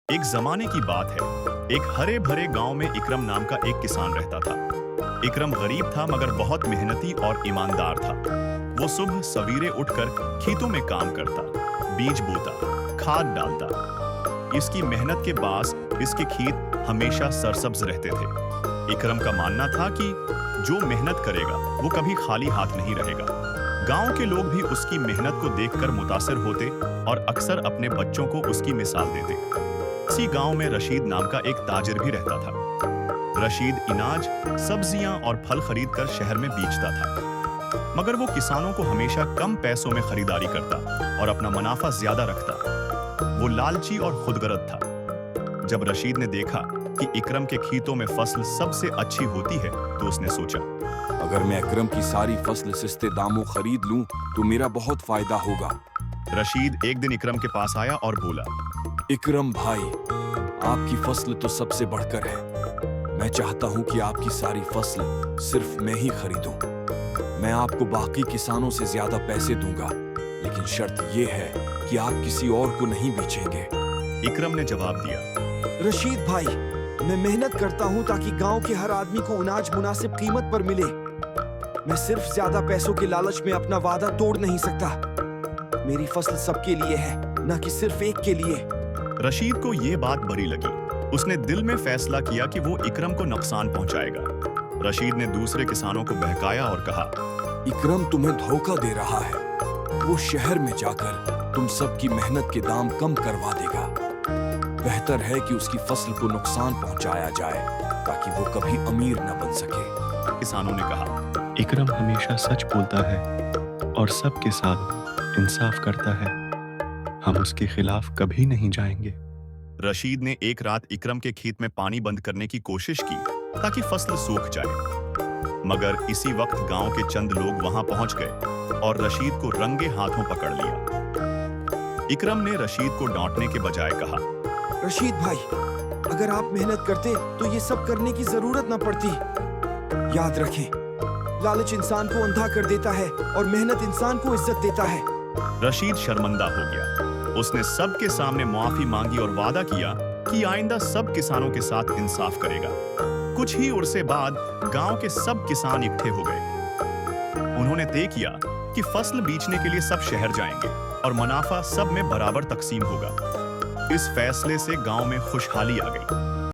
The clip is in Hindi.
एक जमाने की बात है। एक हरे भरे गांव में इकरम नाम का एक किसान रहता था। इकरम गरीब था मगर बहुत मेहनती और ईमानदार था। वो सुबह सवेरे उठकर खेतों में काम करता, बीज बोता, खाद डालता। इसकी मेहनत के बास इसके खेत हमेशा सरसब्ज रहते थे। इकरम का मानना था कि जो मेहनत करेगा वो कभी खाली हाथ नहीं रहेगा। गांव के लोग भी उसकी मेहनत को देखकर मुतासिर होते और अक्सर अपने बच्चों को उसकी मिसाल देते। इसी गांव में रशीद नाम का एक ताजिर भी रहता था। रशीद अनाज, सब्जियां और फल खरीदकर शहर में बेचता था, मगर वो किसानों को हमेशा कम पैसों में खरीदारी करता और अपना मुनाफा ज्यादा रखता। वो लालची और खुदगर्ज था। जब रशीद ने देखा कि इकरम के खेतों में फसल सबसे अच्छी होती है तो उसने सोचा, अगर मैं इकरम की सारी फसल सस्ते दामों खरीद लूं तो मेरा बहुत फायदा होगा। रशीद एक दिन इकरम के पास आया और बोला, इकरम भाई, आपकी फसल तो सबसे बढ़कर है। मैं चाहता हूं कि आपकी सारी फसल सिर्फ मैं ही खरीदूं। मैं आपको बाकी किसानों से ज्यादा पैसे दूंगा, लेकिन शर्त यह है कि आप किसी और को नहीं बेचेंगे। इकरम ने जवाब दिया, रशीद भाई, मैं मेहनत करता हूं ताकि गांव के हर आदमी को अनाज मुनासिब कीमत पर मिले। मैं सिर्फ ज्यादा पैसों के लालच में अपना वादा तोड़ नहीं सकता। मेरी फसल सबके लिए है, न कि सिर्फ एक के लिए। रशीद को ये बात बुरी लगी। उसने दिल में फैसला किया कि वो इकरम को नुकसान पहुंचाएगा। रशीद ने दूसरे किसानों को बहकाया और कहा, इकरम तुम्हें धोखा दे रहा है। वो शहर में जाकर तुम सबकी मेहनत के दाम कम करवा देगा। बेहतर है कि उसकी फसल को नुकसान पहुंचाया जाए ताकि वो कभी अमीर न बन सके। किसानों ने कहा, इकरम हमेशा सच बोलता है और सबके साथ इंसाफ करता है। हम उसके खिलाफ कभी नहीं जाएंगे। रशीद ने एक रात इकरम के खेत में पानी बंद करने की कोशिश की ताकि फसल सूख जाए, मगर इसी वक्त गांव के चंद लोग वहां पहुंच गए और रशीद को रंगे हाथों पकड़ लिया। इकरम ने रशीद को डांटने के बजाय कहा, रशीद भाई, अगर आप मेहनत करते तो ये सब करने की जरूरत न पड़ती। याद रखें, लालच इंसान को अंधा कर देता है और मेहनत इंसान को इज्जत देता है। रशीद शर्मिंदा हो गया। उसने सबके सामने माफी मांगी और वादा किया कि आइंदा सब किसानों के साथ इंसाफ करेगा। कुछ ही उर्से बाद गांव के सब किसान इकट्ठे हो गए। उन्होंने तय किया कि फसल बेचने के लिए सब शहर जाएंगे और मुनाफा सब में बराबर तकसीम होगा। इस फैसले से गांव में खुशहाली आ गई।